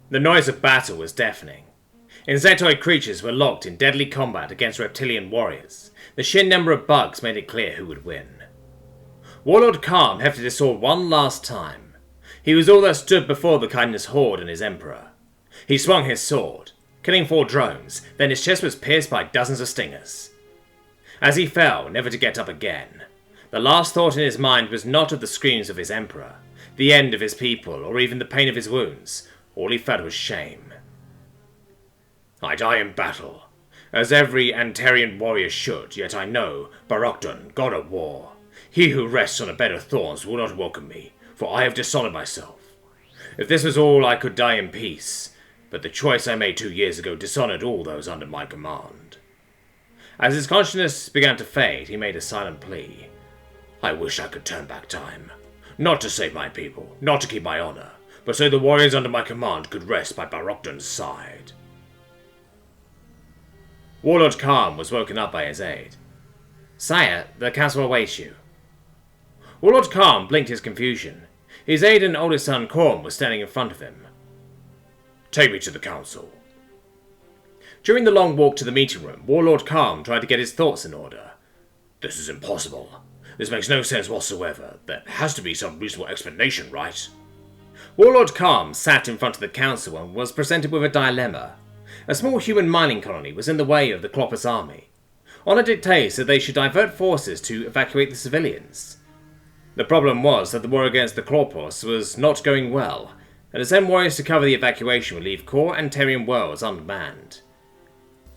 The noise of battle was deafening. Insectoid creatures were locked in deadly combat against reptilian warriors. The sheer number of bugs made it clear who would win. Warlord Calm hefted his sword one last time. He was all that stood before the kindness horde and his emperor. He swung his sword, killing 4 drones, then his chest was pierced by dozens of stingers. As he fell, never to get up again, the last thought in his mind was not of the screams of his emperor, the end of his people, or even the pain of his wounds. All he felt was shame. I die in battle, as every Antarian warrior should, yet I know, Barokdon, god of war. He who rests on a bed of thorns will not welcome me, for I have dishonoured myself. If this was all, I could die in peace, but the choice I made 2 years ago dishonoured all those under my command. As his consciousness began to fade, he made a silent plea. I wish I could turn back time. Not to save my people, not to keep my honour, but so the warriors under my command could rest by Barokdon's side. Warlord Calm was woken up by his aide. Sire, the council awaits you. Warlord Calm blinked his confusion. His aide and oldest son Corm was standing in front of him. Take me to the council. During the long walk to the meeting room, Warlord Calm tried to get his thoughts in order. This is impossible. This makes no sense whatsoever. There has to be some reasonable explanation, right? Warlord Calm sat in front of the council and was presented with a dilemma. A small human mining colony was in the way of the Kloppus army. Honor dictates that they should divert forces to evacuate the civilians. The problem was that the war against the Kloppus was not going well, and to send warriors to cover the evacuation would leave core Antarian worlds unmanned.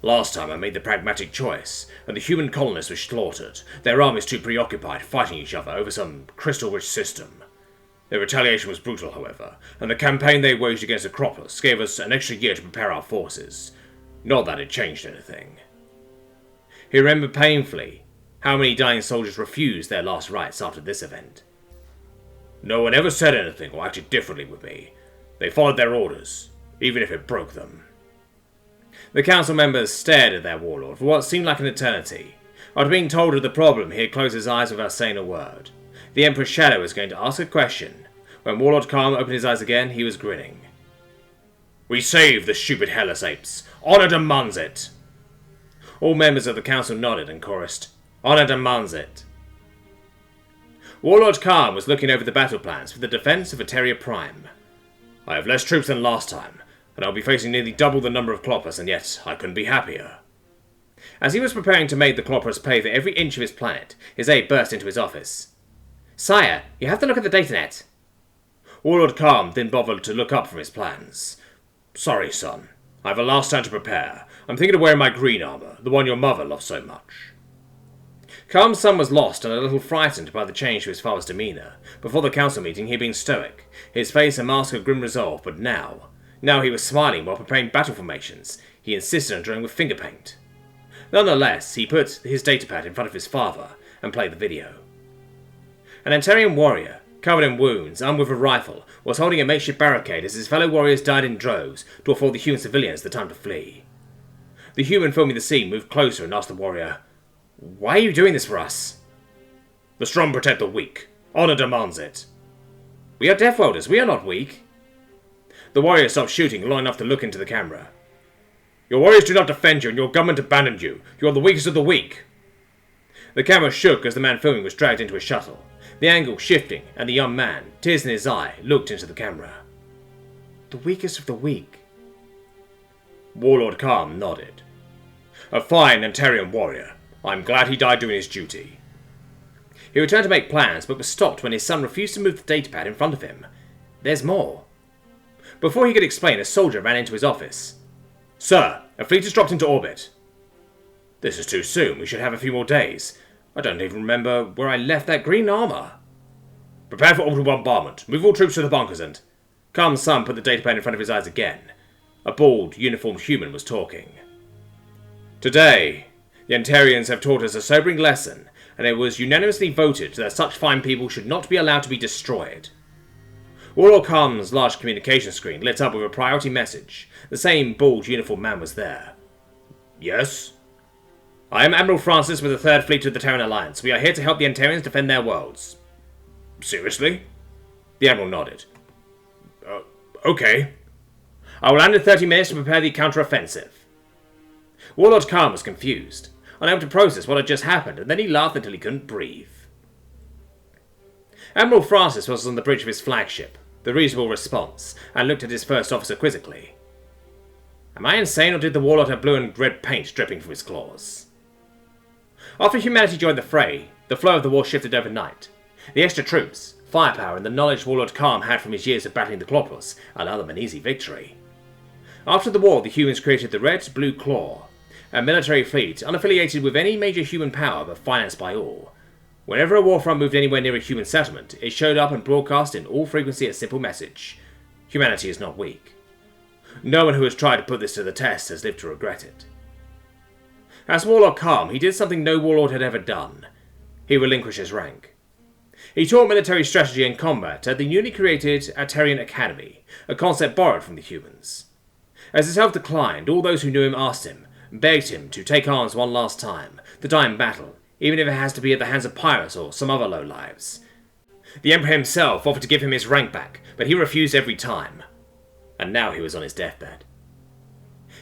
Last time I made the pragmatic choice, and the human colonists were slaughtered, their armies too preoccupied fighting each other over some crystal-rich system. Their retaliation was brutal, however, and the campaign they waged against the Kloppus gave us an extra year to prepare our forces. Not that it changed anything. He remembered painfully how many dying soldiers refused their last rites after this event. No one ever said anything or acted differently with me. They followed their orders, even if it broke them. The council members stared at their warlord for what seemed like an eternity. After being told of the problem, he had closed his eyes without saying a word. The Emperor's shadow was going to ask a question. When Warlord Calm opened his eyes again, he was grinning. We saved the stupid Hellas apes. Honor demands it. All members of the council nodded and chorused, Honor demands it. Warlord Calm was looking over the battle plans for the defense of Warutteri Prime. I have less troops than last time, and I'll be facing nearly double the number of Kloppus, and yet I couldn't be happier. As he was preparing to make the Kloppus pay for every inch of his planet, his aide burst into his office. Sire, you have to look at the datanet. Warlord Calm didn't bother to look up from his plans. Sorry, son. I have a last time to prepare. I'm thinking of wearing my green armour, the one your mother loved so much. Calm's son was lost and a little frightened by the change to his father's demeanour. Before the council meeting he had been stoic, his face a mask of grim resolve, but now he was smiling while preparing battle formations. He insisted on drawing with finger paint. Nonetheless, he put his datapad in front of his father and played the video. An Antarian warrior, covered in wounds, armed with a rifle, was holding a makeshift barricade as his fellow warriors died in droves to afford the human civilians the time to flee. The human filming the scene moved closer and asked the warrior, Why are you doing this for us? The strong protect the weak. Honor demands it. We are Death Welders, we are not weak. The warrior stopped shooting long enough to look into the camera. Your warriors do not defend you and your government abandoned you. You are the weakest of the weak. The camera shook as the man filming was dragged into a shuttle, the angle shifting, and the young man, tears in his eye, looked into the camera. The weakest of the weak. Warlord Calm nodded. A fine Antarian warrior. I'm glad he died doing his duty. He returned to make plans, but was stopped when his son refused to move the datapad in front of him. There's more. Before he could explain, a soldier ran into his office. Sir, a fleet has dropped into orbit. This is too soon. We should have a few more days. I don't even remember where I left that green armour. Prepare for orbital bombardment. Move all troops to the bunkers and... Calm's son put the datapad in front of his eyes again. A bald, uniformed human was talking. Today, the Antarians have taught us a sobering lesson, and it was unanimously voted that such fine people should not be allowed to be destroyed. Warlord Calm's large communication screen lit up with a priority message. The same bald, uniformed man was there. Yes? I am Admiral Francis with the 3rd Fleet of the Terran Alliance. We are here to help the Antarians defend their worlds. Seriously? The Admiral nodded. Okay. I will land in 30 minutes to prepare the counter-offensive. Warlord Calm was confused, unable to process what had just happened, and then he laughed until he couldn't breathe. Admiral Francis was on the bridge of his flagship, the reasonable response, and looked at his first officer quizzically. Am I insane, or did the Warlord have blue and red paint dripping from his claws? After humanity joined the fray, the flow of the war shifted overnight. The extra troops, firepower, and the knowledge Warlord Calm had from his years of battling the Kloppers allowed them an easy victory. After the war, the humans created the Red Blue Claw, a military fleet unaffiliated with any major human power but financed by all. Whenever a war front moved anywhere near a human settlement, it showed up and broadcast in all frequency a simple message: humanity is not weak. No one who has tried to put this to the test has lived to regret it. As Warlord Calm, he did something no warlord had ever done. He relinquished his rank. He taught military strategy and combat at the newly created Atarian Academy, a concept borrowed from the humans. As his health declined, all those who knew him asked him, begged him to take arms one last time, to die in battle, even if it has to be at the hands of pirates or some other lowlives. The Emperor himself offered to give him his rank back, but he refused every time. And now he was on his deathbed.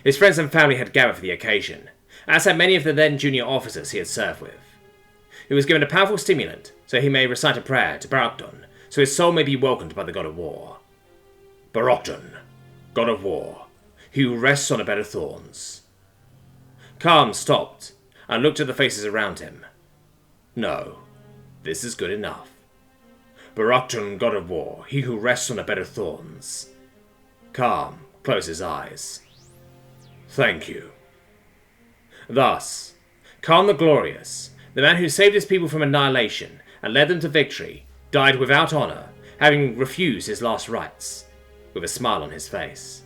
His friends and family had gathered for the occasion, as had many of the then junior officers he had served with. He was given a powerful stimulant, so he may recite a prayer to Barokdon, so his soul may be welcomed by the god of war. Barokdon, god of war, he who rests on a bed of thorns. Calm stopped, and looked at the faces around him. No, this is good enough. Barokdon, god of war, he who rests on a bed of thorns. Calm closed his eyes. Thank you. Thus, Calm the Glorious, the man who saved his people from annihilation and led them to victory, died without honour, having refused his last rites, with a smile on his face.